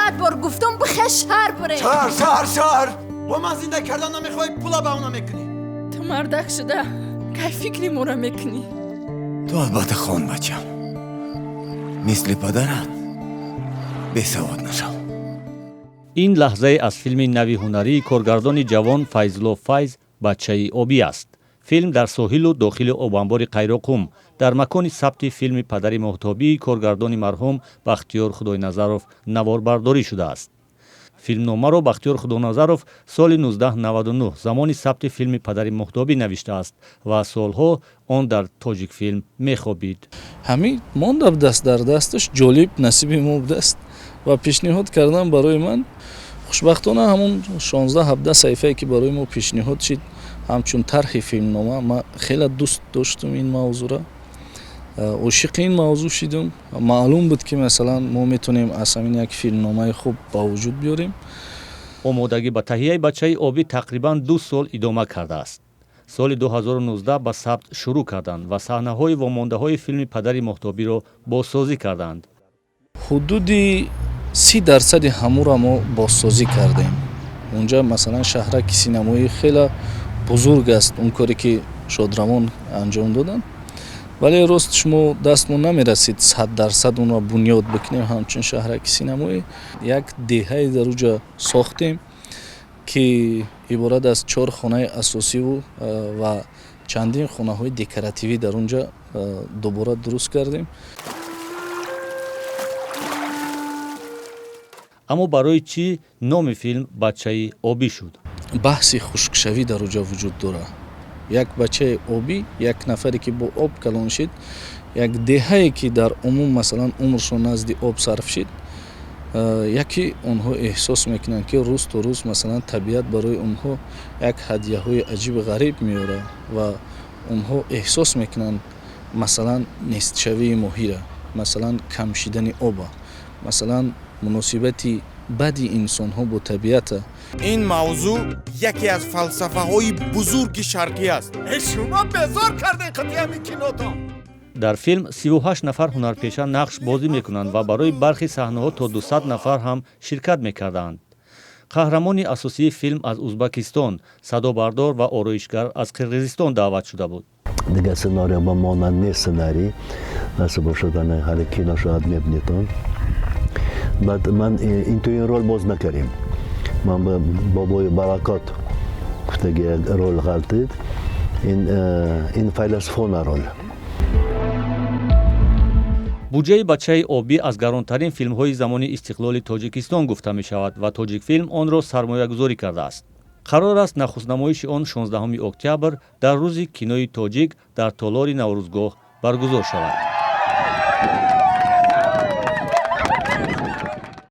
100 بار گفتم بخیر شهر بره. شهر با من زنده کردن نمیخوای پولا به اونا میکنی. تو مردک شده که فکری مورا میکنی. تو البته خان بچم مثل پدرت بسواد نشو. این لحظه از فیلم نوی هنری کارگردان جوان فیضلو فیض بچه آبی است. فیلم در ساحل و داخل آبانبار قیراقم در مکان ثبت فیلم پدر مهتابی کارگردان مرحوم بختیار خداینظرов نواربرداری شده است. فیلمنامه را بختیار خداینظرов سال 1999 زمان ثبت فیلم پدر مهتابی نوشته است و سالها آن در تاجیک فیلم میخوابید. همین ماند دست در دستش جالب نصیب ما بوده است و پیشنهاد کردن برای من. خوشبختانه همون 16-17 صفحه‌ای که برای ما پیشنهاد شد همچون طرح فیلمنامه ما خیلی دوست داشتم این موضوع را. عاشق این موضوع شدم. معلوم بود که مثلا ما میتونیم از همین یک فیلمنامه خوب با وجود بیاریم. آمادگی به تهیه بچه آبی تقریبا 2 سال ادامه کرده است. سال 2019 به ثبت شروع کردند و صحنه‌های وامانده‌های فیلم پدر مهتابی را بازسازی کردند. حدود 30% همو را ما بازسازی کردیم. اونجا مثلا شهرک سینمایی خیلی بزرگ است اون کاری که شادرمان انجام دادن. ولی راستش ما دستمون نمیرسید 100% اون را بنیاد بکنیم. همچون شهرک سینمایی یک دهه در اونجا ساختیم که عبارت از 4 خانه اساسی و چندین خانه های دکوراتیوی در اونجا دوباره درست کردیم. اما برای چی نام فیلم بچه آبی شد؟ بحث خشکشوی در اونجا وجود داره. یک بچه آبی، یک نفری که با آب کلان شد، یک دهه‌ای که در عموم مثلا عمرشون نزد آب صرف شد، یکی اونها احساس میکنن که روز تا روز مثلا طبیعت برای اونها یک هدیه های عجیب غریب میاره و اونها احساس میکنن مثلا نیست شوی ماهی، مثلا کم شدن آب، مثلا مناسبتی بدی انسان ها با طبیعت. این موضوع یکی از فلسفه های بزرگ شرقی است. شما بزار کردین قطعه میکناتان. در فیلم 38 نفر هنرپیشه نقش بازی میکنند و برای برخی صحنه‌ها تا 200 نفر هم شرکت میکردند. قهرمان اساسی فیلم از ازبکستان، صدابردار و آرایشگر از قرقیزستان دعوت شده بود. دیگه سناریو با مانند نیست سناری نصب شدن حالا کینا شاید میبینیتون. بعد من این توی این رول باز نکردیم. من با بابای برکات گفته که رول غلطید. این فیلسوفانه رول. بودجه بچه آبی از گرانترین فیلم های زمان استقلال تاجیکستان گفته می شود و تاجیک فیلم آن را سرمایه گذاری کرده است. قرار است نخست نمایش آن 16 اکتبر در روز کینوی تاجیک در تالار نوروزگاه برگزار شود.